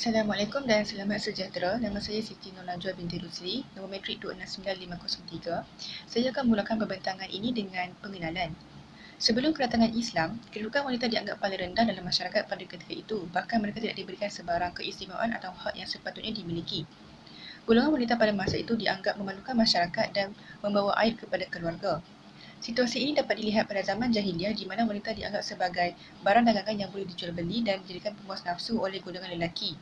Assalamualaikum dan selamat sejahtera. Nama saya Siti Nur Najwa binti Rusli, nombor metrik 269503. Saya akan mulakan pembentangan ini dengan pengenalan. Sebelum kedatangan Islam, kedudukan wanita dianggap paling rendah dalam masyarakat pada ketika itu. Bahkan mereka tidak diberikan sebarang keistimewaan atau hak yang sepatutnya dimiliki. Golongan wanita pada masa itu dianggap memalukan masyarakat dan membawa aib kepada keluarga. Situasi ini dapat dilihat pada zaman jahiliah di mana wanita dianggap sebagai barang dagangan yang boleh dijual beli dan dijadikan pemuas nafsu oleh golongan lelaki.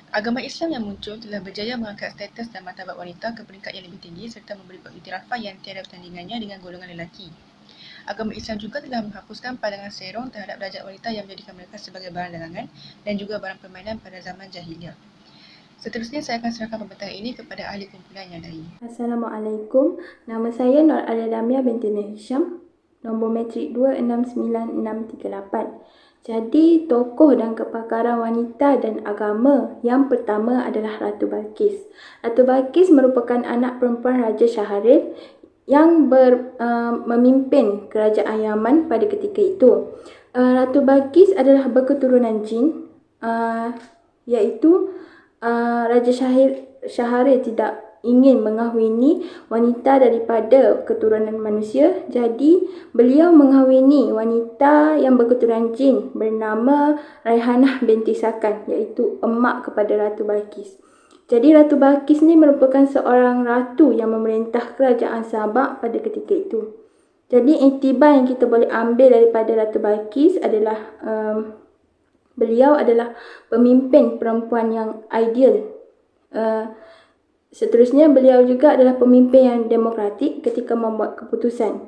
Agama Islam yang muncul telah berjaya mengangkat status dan martabat wanita ke peringkat yang lebih tinggi serta memberi pengiktirafan yang tiada tandingannya dengan golongan lelaki. Agama Islam juga telah menghapuskan pandangan serong terhadap darjat wanita yang menjadikan mereka sebagai barang dagangan dan juga barang permainan pada zaman jahiliah. Seterusnya saya akan serahkan pembentangan ini kepada ahli kumpulan yang lain. Assalamualaikum. Nama saya Nur Alia Damia binti Nur Hisham, nombor metrik 269638. Jadi, tokoh dan kepakaran wanita dan agama yang pertama adalah Ratu Balqis. Ratu Balqis merupakan anak perempuan Raja Shahril yang memimpin kerajaan Yaman pada ketika itu. Ratu Balqis adalah berketurunan jin, iaitu Raja Shahril tidak ingin mengahwini wanita daripada keturunan manusia, jadi beliau mengahwini wanita yang berketurunan jin bernama Raihanah binti Sakan, iaitu emak kepada Ratu Balqis. Jadi Ratu Balqis ni merupakan seorang ratu yang memerintah kerajaan Sabak pada ketika itu. Jadi iktibar yang kita boleh ambil daripada Ratu Balqis adalah beliau adalah pemimpin perempuan yang ideal. Seterusnya, beliau juga adalah pemimpin yang demokratik ketika membuat keputusan.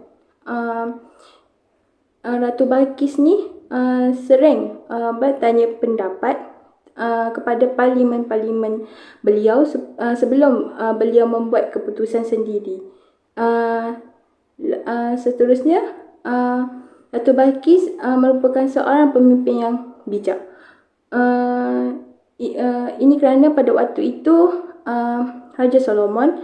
Ratu Balqis ni sering bertanya pendapat kepada parlimen-parlimen beliau sebelum beliau membuat keputusan sendiri. Seterusnya, Ratu Balqis merupakan seorang pemimpin yang bijak. Ini kerana pada waktu itu Raja Solomon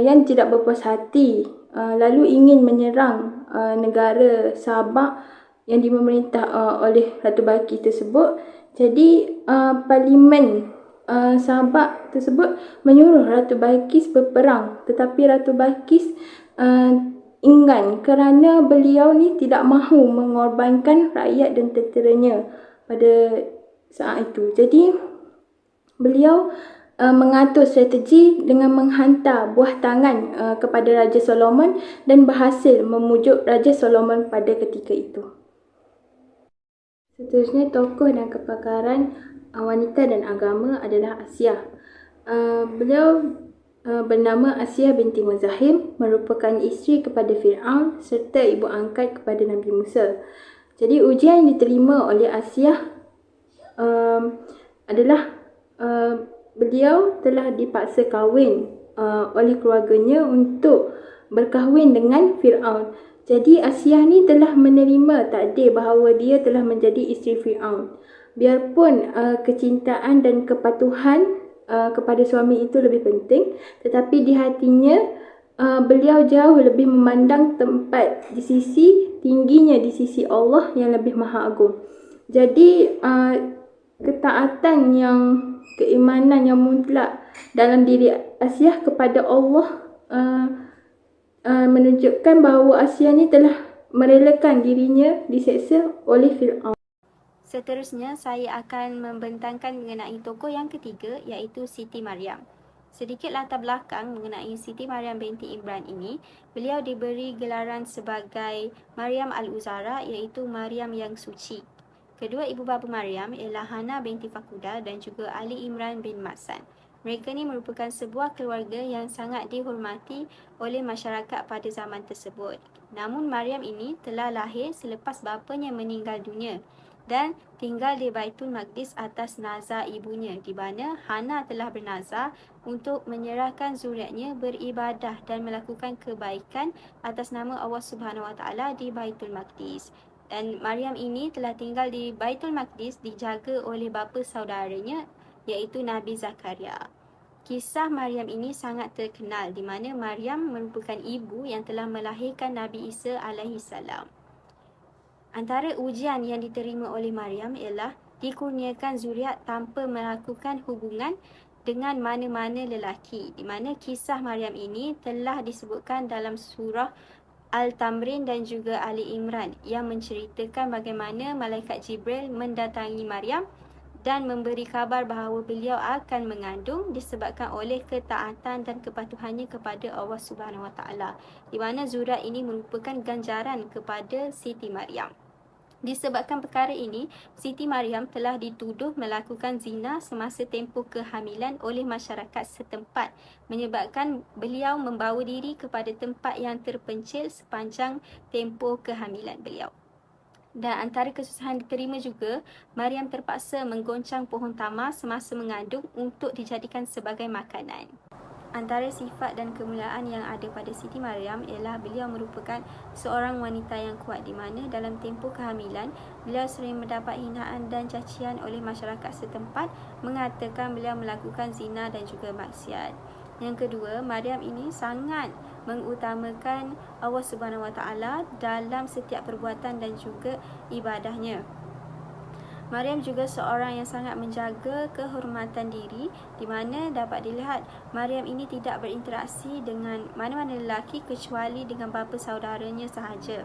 yang tidak berpuas hati lalu ingin menyerang negara Sabak yang dimemerintah oleh Ratu Balqis tersebut. Jadi parlimen Sabak tersebut menyuruh Ratu Balqis berperang, tetapi Ratu Balqis enggan kerana beliau ni tidak mahu mengorbankan rakyat dan tenteranya pada saat itu. Jadi beliau mengatur strategi dengan menghantar buah tangan kepada Raja Solomon dan berhasil memujuk Raja Solomon pada ketika itu. Seterusnya, tokoh dan kepakaran wanita dan agama adalah Asiah. Beliau bernama Asiah binti Muzahim, merupakan isteri kepada Fir'aun serta ibu angkat kepada Nabi Musa. Jadi ujian yang diterima oleh Asiah adalah beliau telah dipaksa kahwin oleh keluarganya untuk berkahwin dengan Fir'aun. Jadi Asiah ni telah menerima takdir bahawa dia telah menjadi isteri Fir'aun. Biarpun kecintaan dan kepatuhan kepada suami itu lebih penting, tetapi di hatinya beliau jauh lebih memandang tempat di sisi tingginya di sisi Allah yang lebih maha agung. Jadi ketaatan yang keimanan yang mutlak dalam diri Asiah kepada Allah menunjukkan bahawa Asiah ni telah merelakan dirinya diseksa oleh Fir'aun. Seterusnya, saya akan membentangkan mengenai tokoh yang ketiga, iaitu Siti Maryam. Sedikit latar belakang mengenai Siti Maryam binti Imran ini. Beliau diberi gelaran sebagai Maryam Al-Uzara, iaitu Maryam yang suci. Kedua ibu bapa Maryam ialah Hana binti Fakuda dan juga Ali Imran bin Masan. Mereka ni merupakan sebuah keluarga yang sangat dihormati oleh masyarakat pada zaman tersebut. Namun Maryam ini telah lahir selepas bapanya meninggal dunia dan tinggal di Baitul Maqdis atas nazar ibunya, di mana Hana telah bernazar untuk menyerahkan zuriatnya beribadah dan melakukan kebaikan atas nama Allah Subhanahu Wa Taala di Baitul Maqdis. Dan Maryam ini telah tinggal di Baitul Maqdis dijaga oleh bapa saudaranya, iaitu Nabi Zakaria. Kisah Maryam ini sangat terkenal, di mana Maryam merupakan ibu yang telah melahirkan Nabi Isa alaihi salam. Antara ujian yang diterima oleh Maryam ialah dikurniakan zuriat tanpa melakukan hubungan dengan mana-mana lelaki, di mana kisah Maryam ini telah disebutkan dalam surah Al-Tamrin dan juga Ali Imran yang menceritakan bagaimana malaikat Jibril mendatangi Maryam dan memberi kabar bahawa beliau akan mengandung disebabkan oleh ketaatan dan kepatuhannya kepada Allah Subhanahu Wa Taala, di mana zuriat ini merupakan ganjaran kepada Siti Maryam. Disebabkan perkara ini, Siti Maryam telah dituduh melakukan zina semasa tempoh kehamilan oleh masyarakat setempat, menyebabkan beliau membawa diri kepada tempat yang terpencil sepanjang tempoh kehamilan beliau. Dan antara kesusahan diterima juga, Maryam terpaksa menggoncang pohon tamar semasa mengandung untuk dijadikan sebagai makanan. Antara sifat dan kemuliaan yang ada pada Siti Maryam ialah beliau merupakan seorang wanita yang kuat, di mana dalam tempoh kehamilan beliau sering mendapat hinaan dan cacian oleh masyarakat setempat mengatakan beliau melakukan zina dan juga maksiat. Yang kedua, Maryam ini sangat mengutamakan Allah Subhanahu Wa Taala dalam setiap perbuatan dan juga ibadahnya. Maryam juga seorang yang sangat menjaga kehormatan diri, di mana dapat dilihat Maryam ini tidak berinteraksi dengan mana-mana lelaki kecuali dengan bapa saudaranya sahaja.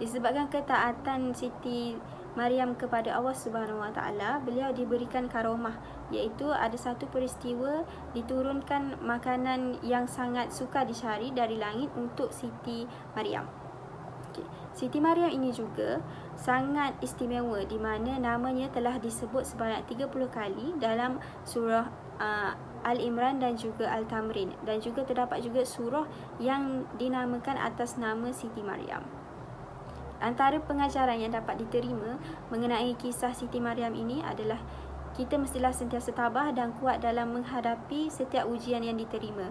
Disebabkan ketaatan Siti Maryam kepada Allah Subhanahu Wa Taala, beliau diberikan karomah, iaitu ada satu peristiwa diturunkan makanan yang sangat sukar dicari dari langit untuk Siti Maryam. Siti Maryam ini juga sangat istimewa, di mana namanya telah disebut sebanyak 30 kali dalam surah Al-Imran dan juga Al-Tamrin, dan juga terdapat juga surah yang dinamakan atas nama Siti Maryam. Antara pengajaran yang dapat diterima mengenai kisah Siti Maryam ini adalah kita mestilah sentiasa tabah dan kuat dalam menghadapi setiap ujian yang diterima,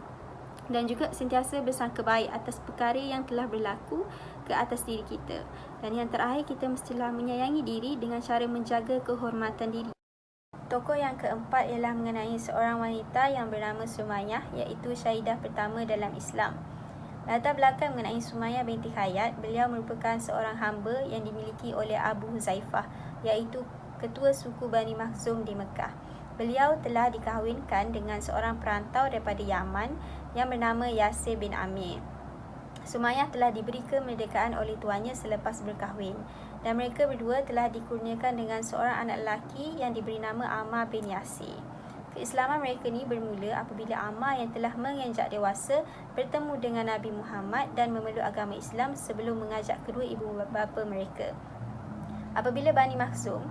dan juga sentiasa bersangka baik atas perkara yang telah berlaku ke atas diri kita. Dan yang terakhir, kita mestilah menyayangi diri dengan cara menjaga kehormatan diri. Tokoh yang keempat ialah mengenai seorang wanita yang bernama Sumayyah, iaitu syahidah pertama dalam Islam. Latar belakang mengenai Sumayyah binti Hayat, beliau merupakan seorang hamba yang dimiliki oleh Abu Huzaifah, iaitu ketua suku Bani Makhzum di Mekah. Beliau telah dikahwinkan dengan seorang perantau daripada Yaman yang bernama Yasir bin Amir. Sumayyah telah diberi kemerdekaan oleh tuannya selepas berkahwin, dan mereka berdua telah dikurniakan dengan seorang anak lelaki yang diberi nama Ammar bin Yasir. Keislaman mereka ni bermula apabila Ammar yang telah menginjak dewasa bertemu dengan Nabi Muhammad dan memeluk agama Islam sebelum mengajak kedua ibu bapa mereka. Apabila Bani Makhzum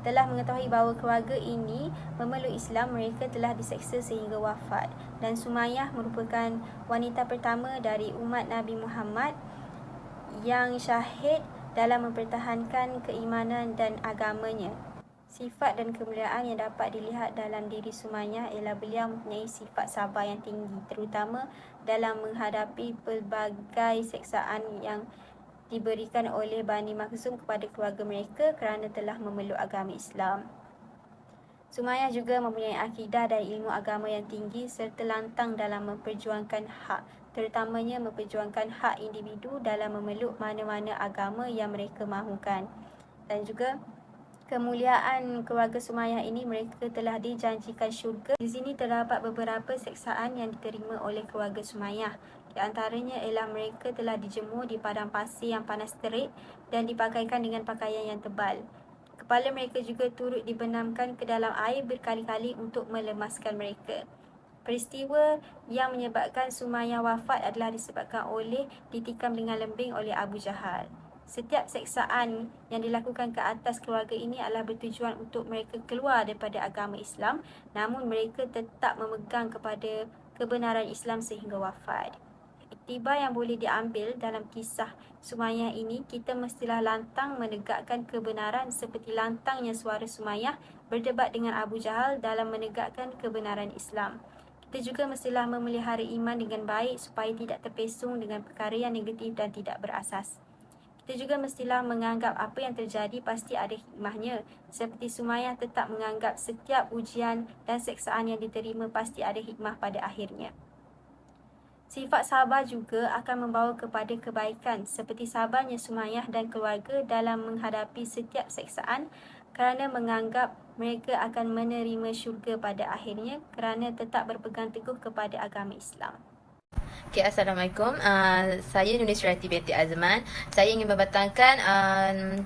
telah mengetahui bahawa keluarga ini memeluk Islam, mereka telah diseksa sehingga wafat, dan Sumayyah merupakan wanita pertama dari umat Nabi Muhammad yang syahid dalam mempertahankan keimanan dan agamanya. Sifat dan kemuliaan yang dapat dilihat dalam diri Sumayyah ialah beliau mempunyai sifat sabar yang tinggi, terutama dalam menghadapi pelbagai seksaan yang diberikan oleh Bani Makhzum kepada keluarga mereka kerana telah memeluk agama Islam. Sumayyah juga mempunyai akidah dan ilmu agama yang tinggi serta lantang dalam memperjuangkan hak, terutamanya memperjuangkan hak individu dalam memeluk mana-mana agama yang mereka mahukan. Dan juga kemuliaan keluarga Sumayyah ini, mereka telah dijanjikan syurga. Di sini terdapat beberapa seksaan yang diterima oleh keluarga Sumayyah. Di antaranya ialah mereka telah dijemur di padang pasir yang panas terik dan dipakaikan dengan pakaian yang tebal. Kepala mereka juga turut dibenamkan ke dalam air berkali-kali untuk melemaskan mereka. Peristiwa yang menyebabkan Sumayyah wafat adalah disebabkan oleh ditikam dengan lembing oleh Abu Jahal. Setiap seksaan yang dilakukan ke atas keluarga ini adalah bertujuan untuk mereka keluar daripada agama Islam, namun mereka tetap memegang kepada kebenaran Islam sehingga wafat. Iktibar yang boleh diambil dalam kisah Sumayyah ini, kita mestilah lantang menegakkan kebenaran seperti lantangnya suara Sumayyah berdebat dengan Abu Jahal dalam menegakkan kebenaran Islam. Kita juga mestilah memelihara iman dengan baik supaya tidak terpesong dengan perkara yang negatif dan tidak berasas. Kita juga mestilah menganggap apa yang terjadi pasti ada hikmahnya, seperti Sumayyah tetap menganggap setiap ujian dan seksaan yang diterima pasti ada hikmah pada akhirnya. Sifat sabar juga akan membawa kepada kebaikan, seperti sabarnya Sumayyah dan keluarga dalam menghadapi setiap seksaan kerana menganggap mereka akan menerima syurga pada akhirnya kerana tetap berpegang teguh kepada agama Islam. Okay, Assalamualaikum. Saya Nunis Surati binti Azman. Saya ingin membatangkan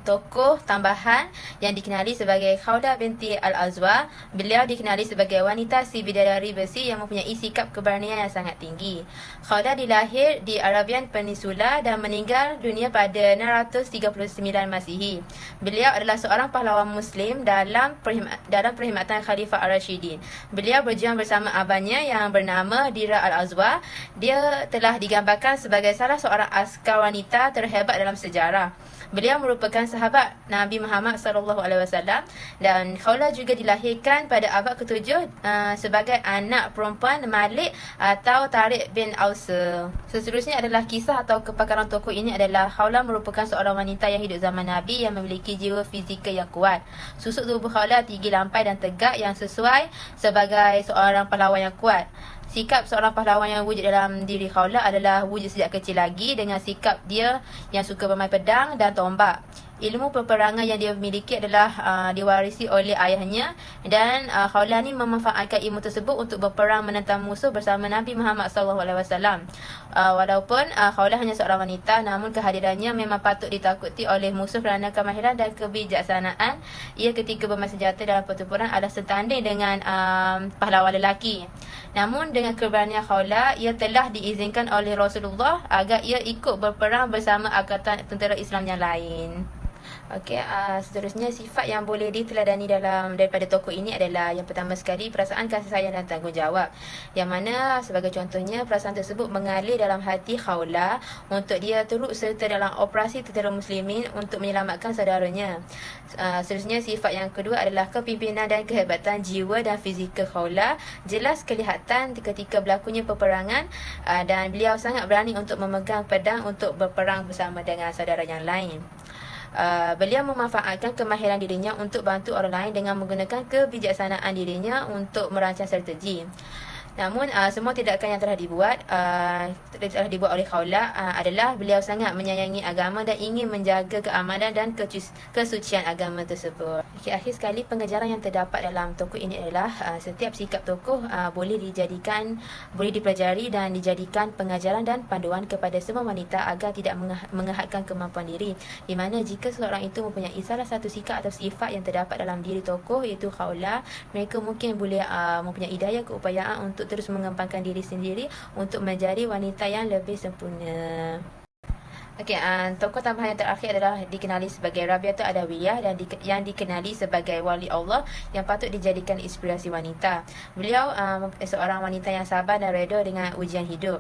tokoh tambahan yang dikenali sebagai Khawlah binti Al-Azwa. Beliau dikenali sebagai wanita si bidadari besi yang mempunyai sikap keberanian yang sangat tinggi. Khawlah dilahir di Arabian Peninsula dan meninggal dunia pada 639 Masihi. Beliau adalah seorang pahlawan Muslim dalam perkhidmatan Khalifah Ar-Rashidin. Beliau berjuang bersama abangnya yang bernama Dira Al-Azwa. Dia telah digambarkan sebagai salah seorang askar wanita terhebat dalam sejarah. Beliau merupakan sahabat Nabi Muhammad SAW dan Khawlah juga dilahirkan pada abad ke-7 sebagai anak perempuan Malik atau Tariq bin Aus. Seterusnya adalah kisah atau kepakaran tokoh ini adalah Khawlah merupakan seorang wanita yang hidup zaman Nabi yang memiliki jiwa fizikal yang kuat. Susuk tubuh Khawlah tinggi lampai dan tegak yang sesuai sebagai seorang pahlawan yang kuat. Sikap seorang pahlawan yang wujud dalam diri Khawlah adalah wujud sejak kecil lagi dengan sikap dia yang suka bermain pedang dan tombak. Ilmu peperangan yang dia miliki adalah diwarisi oleh ayahnya dan Khawlah ni memanfaatkan ilmu tersebut untuk berperang menentang musuh bersama Nabi Muhammad SAW. Walaupun Khawlah hanya seorang wanita, namun kehadirannya memang patut ditakuti oleh musuh kerana kemahiran dan kebijaksanaan ia ketika bermain senjata dalam pertempuran adalah setanding dengan pahlawan lelaki. Namun dengan keberanian Khawlah, ia telah diizinkan oleh Rasulullah agar ia ikut berperang bersama angkatan tentera Islam yang lain. Okey, seterusnya sifat yang boleh diteladani daripada tokoh ini adalah yang pertama sekali perasaan kasih sayang dan tanggungjawab. Yang mana sebagai contohnya perasaan tersebut mengalir dalam hati Khawlah untuk dia turut serta dalam operasi tentera muslimin untuk menyelamatkan saudaranya. Seterusnya sifat yang kedua adalah kepimpinan dan kehebatan jiwa dan fizikal Khawlah jelas kelihatan ketika berlakunya peperangan dan beliau sangat berani untuk memegang pedang untuk berperang bersama dengan saudara yang lain. Beliau memanfaatkan kemahiran dirinya untuk bantu orang lain dengan menggunakan kebijaksanaan dirinya untuk merancang strategi. Namun semua tindakan yang telah dibuat oleh Khawlah adalah beliau sangat menyayangi agama dan ingin menjaga keamanan dan kesucian agama tersebut. Okay, akhir sekali pengajaran yang terdapat dalam tokoh ini adalah setiap sikap tokoh boleh dipelajari dan dijadikan pengajaran dan panduan kepada semua wanita agar tidak mengahadkan kemampuan diri. Di mana jika seseorang itu mempunyai salah satu sikap atau sifat yang terdapat dalam diri tokoh iaitu Khawlah, mereka mungkin boleh mempunyai daya keupayaan untuk terus mengembangkan diri sendiri untuk menjadi wanita yang lebih sempurna. Okey, tokoh tambahan yang terakhir adalah dikenali sebagai Rabi'atul Adawiyah dan yang dikenali sebagai wali Allah yang patut dijadikan inspirasi wanita. Beliau seorang wanita yang sabar dan reda dengan ujian hidup.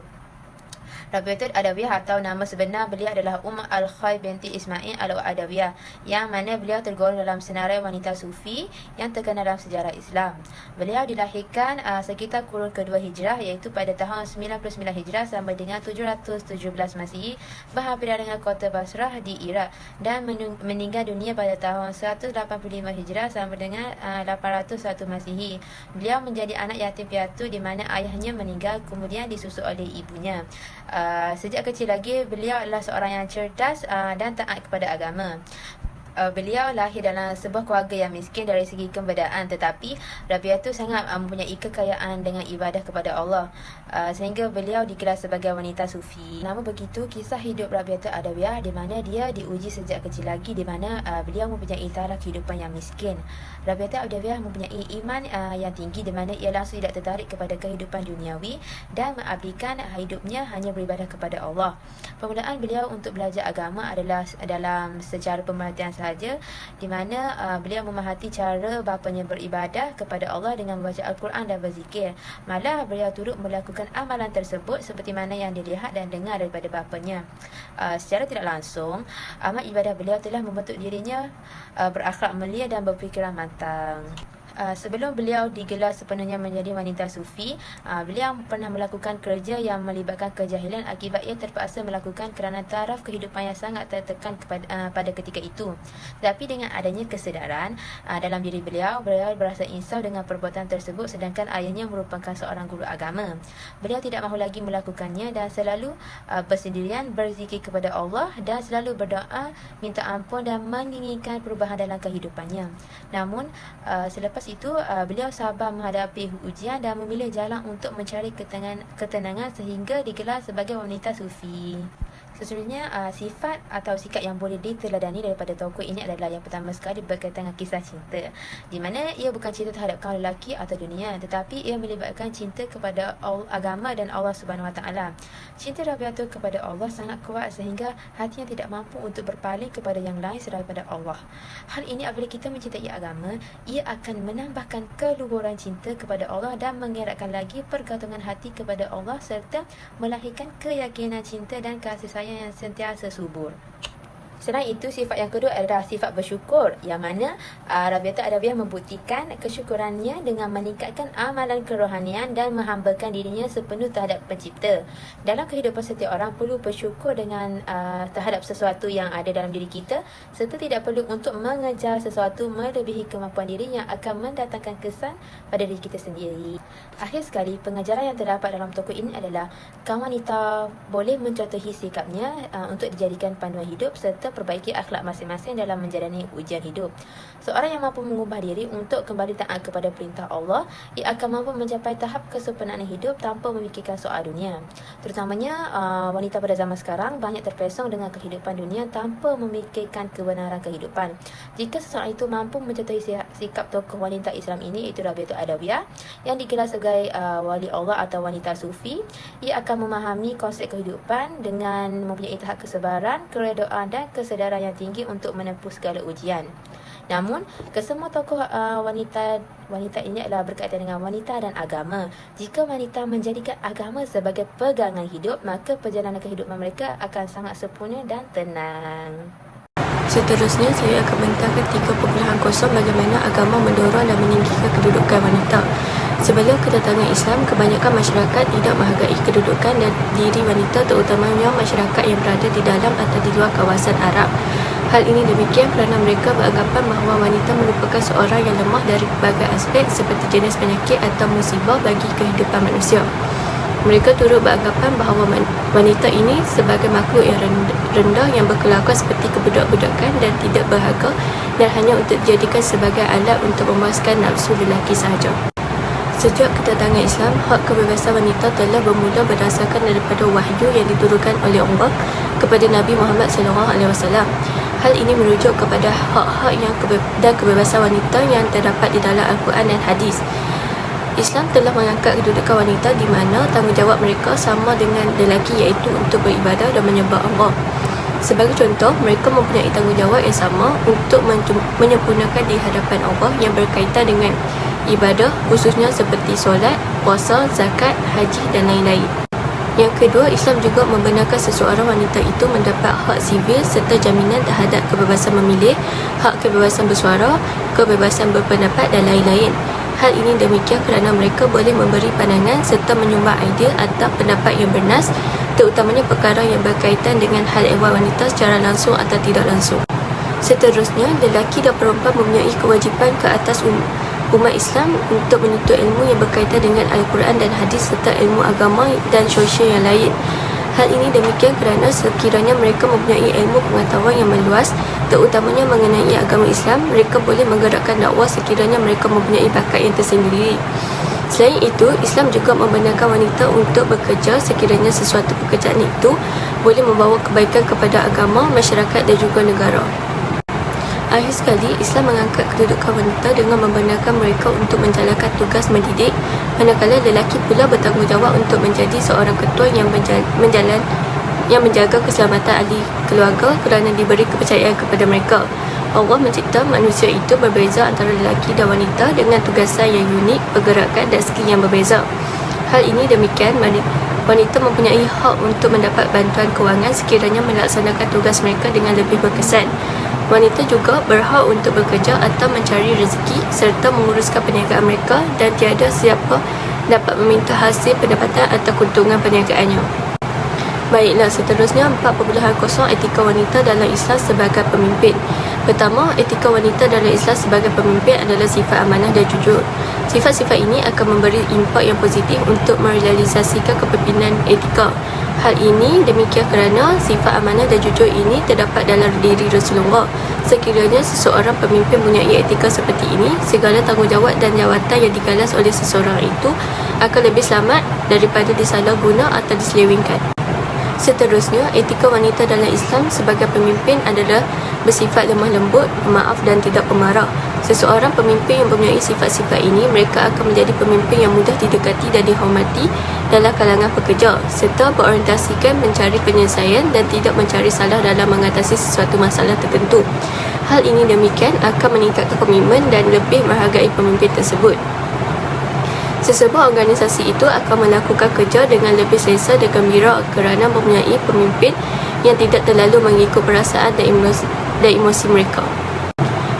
Rabi'atul Adawiyah atau nama sebenar beliau adalah Al-Khair binti Ismail Al-Adawiyah, yang mana beliau tergolong dalam senarai wanita sufi yang terkenal dalam sejarah Islam. Beliau dilahirkan sekitar kurun kedua Hijrah iaitu pada tahun 99 Hijrah sama dengan 717 Masihi berhampiran dengan kota Basrah di Iraq dan meninggal dunia pada tahun 185 Hijrah sama dengan 801 Masihi. Beliau menjadi anak yatim piatu di mana ayahnya meninggal kemudian disusul oleh ibunya. Sejak kecil lagi beliau adalah seorang yang cerdas dan taat kepada agama. Beliau lahir dalam sebuah keluarga yang miskin dari segi keberadaan, tetapi Rabi'ah itu sangat mempunyai kekayaan dengan ibadah kepada Allah sehingga beliau digelar sebagai wanita sufi. Namun begitu kisah hidup Rabi'ah Adawiyah di mana dia diuji sejak kecil lagi, di mana beliau mempunyai taraf kehidupan yang miskin. Rabi'ah Adawiyah mempunyai iman yang tinggi di mana ia langsung tidak tertarik kepada kehidupan duniawi dan mengabdikan hidupnya hanya beribadah kepada Allah. Permulaan beliau untuk belajar agama adalah dalam secara pemerhatian sahaja, di mana beliau memahati cara bapanya beribadah kepada Allah dengan membaca Al-Quran dan berzikir. Malah beliau turut melakukan amalan tersebut seperti mana yang dilihat dan dengar daripada bapanya. Secara tidak langsung, amal ibadah beliau telah membentuk dirinya berakhlak mulia dan berfikiran matang. Sebelum beliau digelar sepenuhnya menjadi wanita sufi, beliau pernah melakukan kerja yang melibatkan kejahilan akibat ia terpaksa melakukan kerana taraf kehidupan yang sangat tertekan pada ketika itu. Tetapi dengan adanya kesedaran dalam diri beliau berasa insaf dengan perbuatan tersebut, sedangkan ayahnya merupakan seorang guru agama. Beliau tidak mahu lagi melakukannya dan selalu bersendirian berzikir kepada Allah dan selalu berdoa minta ampun dan menginginkan perubahan dalam kehidupannya. Namun selepas itu beliau sabar menghadapi ujian dan memilih jalan untuk mencari ketenangan sehingga digelar sebagai wanita sufi. Seterusnya, sifat atau sikap yang boleh diteladani daripada tokoh ini adalah yang pertama sekali berkaitan dengan kisah cinta, di mana ia bukan cinta terhadap kaum lelaki atau dunia, tetapi ia melibatkan cinta kepada agama dan Allah Subhanahu Wa Taala. Cinta Rabi'ah kepada Allah sangat kuat sehingga hatinya tidak mampu untuk berpaling kepada yang lain selain daripada Allah. Hal ini apabila kita mencintai agama, ia akan menambahkan keluhuran cinta kepada Allah dan mengeratkan lagi pergantungan hati kepada Allah serta melahirkan keyakinan cinta dan kasih sayang yang sentiasa subur. Selain itu, sifat yang kedua adalah sifat bersyukur, yang mana Rabi'ah Adawiyah membuktikan kesyukurannya dengan meningkatkan amalan kerohanian dan menghambakan dirinya sepenuh terhadap pencipta. Dalam kehidupan setiap orang perlu bersyukur dengan terhadap sesuatu yang ada dalam diri kita, serta tidak perlu untuk mengejar sesuatu melebihi kemampuan diri yang akan mendatangkan kesan pada diri kita sendiri. Akhir sekali, pengajaran yang terdapat dalam tokoh ini adalah kaum wanita boleh mencontohi sikapnya untuk dijadikan panduan hidup serta perbaiki akhlak masing-masing dalam menjalani ujian hidup. Seorang yang mampu mengubah diri untuk kembali taat kepada perintah Allah, ia akan mampu mencapai tahap kesempurnaan hidup tanpa memikirkan soal dunia. Terutamanya wanita pada zaman sekarang banyak terpesong dengan kehidupan dunia tanpa memikirkan kebenaran kehidupan. Jika seseorang itu mampu mencontohi sikap tokoh wanita Islam ini, iaitu Rabi'ah Adawiyah yang digelar sebagai wali Allah atau wanita sufi, ia akan memahami konsep kehidupan dengan mempunyai tahap kesabaran, keredoan dan kesedaran yang tinggi untuk menempuh segala ujian. Namun, kesemua tokoh wanita ini adalah berkaitan dengan wanita dan agama. Jika wanita menjadikan agama sebagai pegangan hidup, maka perjalanan kehidupan mereka akan sangat sempurna dan tenang. Seterusnya, saya akan bentangkan 3.0 bagaimana agama mendorong dan meninggikan kedudukan wanita. Sebelum kedatangan Islam, kebanyakan masyarakat tidak menghargai kedudukan dan diri wanita, terutamanya masyarakat yang berada di dalam atau di luar kawasan Arab. Hal ini demikian kerana mereka beranggapan bahawa wanita merupakan seorang yang lemah dari berbagai aspek seperti jenis penyakit atau musibah bagi kehidupan manusia. Mereka turut beranggapan bahawa wanita ini sebagai makhluk yang rendah yang berkelakuan seperti kebudak-budakan dan tidak berharga dan hanya untuk dijadikan sebagai alat untuk memuaskan nafsu lelaki sahaja. Sejak kedatangan Islam, hak kebebasan wanita telah bermula berdasarkan daripada wahyu yang diturunkan oleh Allah kepada Nabi Muhammad SAW. Hal ini merujuk kepada hak-hak dan kebebasan wanita yang terdapat di dalam Al-Quran dan Hadis. Islam telah mengangkat kedudukan wanita di mana tanggungjawab mereka sama dengan lelaki, iaitu untuk beribadah dan menyembah Allah. Sebagai contoh, mereka mempunyai tanggungjawab yang sama untuk menyempurnakan di hadapan Allah yang berkaitan dengan ibadah, khususnya seperti solat, puasa, zakat, haji dan lain-lain. Yang kedua, Islam juga membenarkan seseorang wanita itu mendapat hak sivil serta jaminan terhadap kebebasan memilih, hak kebebasan bersuara, kebebasan berpendapat dan lain-lain. Hal ini demikian kerana mereka boleh memberi pandangan serta menyumbang idea atau pendapat yang bernas, terutamanya perkara yang berkaitan dengan hal ehwal wanita secara langsung atau tidak langsung. Seterusnya, lelaki dan perempuan mempunyai kewajipan ke atas umat Islam untuk menuntut ilmu yang berkaitan dengan Al-Quran dan Hadis serta ilmu agama dan sosial yang lain. Hal ini demikian kerana sekiranya mereka mempunyai ilmu pengetahuan yang meluas, terutamanya mengenai agama Islam, mereka boleh menggerakkan dakwah sekiranya mereka mempunyai bakat yang tersendiri. Selain itu, Islam juga membenarkan wanita untuk bekerja sekiranya sesuatu pekerjaan itu boleh membawa kebaikan kepada agama, masyarakat dan juga negara. Akhir sekali, Islam mengangkat kedudukan wanita dengan membenarkan mereka untuk menjalankan tugas mendidik, manakala lelaki pula bertanggungjawab untuk menjadi seorang ketua yang menjaga keselamatan ahli keluarga kerana diberi kepercayaan kepada mereka. Allah mencipta manusia itu berbeza antara lelaki dan wanita dengan tugasan yang unik, pergerakan dan skill yang berbeza. Hal ini demikian, wanita mempunyai hak untuk mendapat bantuan kewangan sekiranya melaksanakan tugas mereka dengan lebih berkesan. Wanita juga berhak untuk bekerja atau mencari rezeki serta menguruskan perniagaan mereka dan tiada siapa dapat meminta hasil pendapatan atau keuntungan perniagaannya. Baiklah, seterusnya 4.0 etika wanita dalam Islam sebagai pemimpin. Pertama, etika wanita dalam Islam sebagai pemimpin adalah sifat amanah dan jujur. Sifat-sifat ini akan memberi impak yang positif untuk merealisasikan kepimpinan etika. Hal ini demikian kerana sifat amanah dan jujur ini terdapat dalam diri Rasulullah. Sekiranya seseorang pemimpin mempunyai etika seperti ini, segala tanggungjawab dan jawatan yang digalas oleh seseorang itu akan lebih selamat daripada disalahguna atau diselewengkan. Seterusnya, etika wanita dalam Islam sebagai pemimpin adalah bersifat lemah lembut, pemaaf dan tidak pemarah. Seseorang pemimpin yang mempunyai sifat-sifat ini, mereka akan menjadi pemimpin yang mudah didekati dan dihormati dalam kalangan pekerja, serta berorientasikan mencari penyelesaian dan tidak mencari salah dalam mengatasi sesuatu masalah tertentu. Hal ini demikian akan meningkatkan komitmen dan lebih menghargai pemimpin tersebut. Sesebuah organisasi itu akan melakukan kerja dengan lebih selesa dan gembira kerana mempunyai pemimpin yang tidak terlalu mengikut perasaan dan emosi mereka.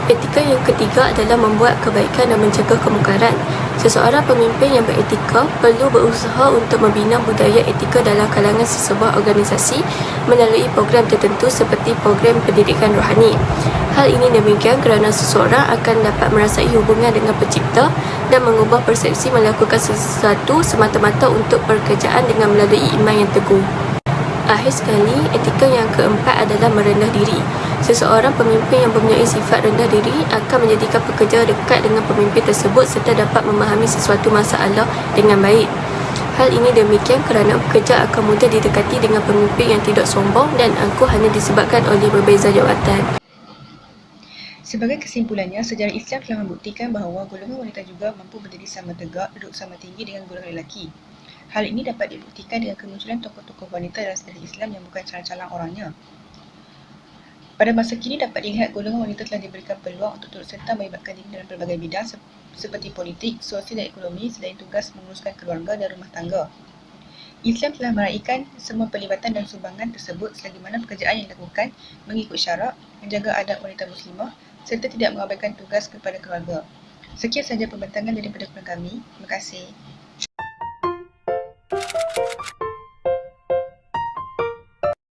Etika yang ketiga adalah membuat kebaikan dan mencegah kemungkaran. Seseorang pemimpin yang beretika perlu berusaha untuk membina budaya etika dalam kalangan sesebuah organisasi melalui program tertentu seperti program pendidikan rohani. Hal ini demikian kerana seseorang akan dapat merasai hubungan dengan pencipta dan mengubah persepsi melakukan sesuatu semata-mata untuk pekerjaan dengan melalui iman yang teguh. Akhir sekali, etika yang keempat adalah merendah diri. Seseorang pemimpin yang mempunyai sifat rendah diri akan menjadikan pekerja dekat dengan pemimpin tersebut serta dapat memahami sesuatu masalah dengan baik. Hal ini demikian kerana pekerja akan mudah didekati dengan pemimpin yang tidak sombong dan angkuh hanya disebabkan oleh berbeza jawatan. Sebagai kesimpulannya, sejarah Islam telah membuktikan bahawa golongan wanita juga mampu berdiri sama tegak, duduk sama tinggi dengan golongan lelaki. Hal ini dapat dibuktikan dengan kemunculan tokoh-tokoh wanita dalam sejarah Islam yang bukan calang-calang orangnya. Pada masa kini dapat dilihat golongan wanita telah diberikan peluang untuk turut serta melibatkan diri dalam pelbagai bidang seperti politik, sosial dan ekonomi selain tugas menguruskan keluarga dan rumah tangga. Islam telah meraihkan semua pelibatan dan sumbangan tersebut selagi mana pekerjaan yang dilakukan mengikut syarak, menjaga adab wanita muslimah serta tidak mengabaikan tugas kepada keluarga. Sekian sahaja pembentangan daripada kami. Terima kasih.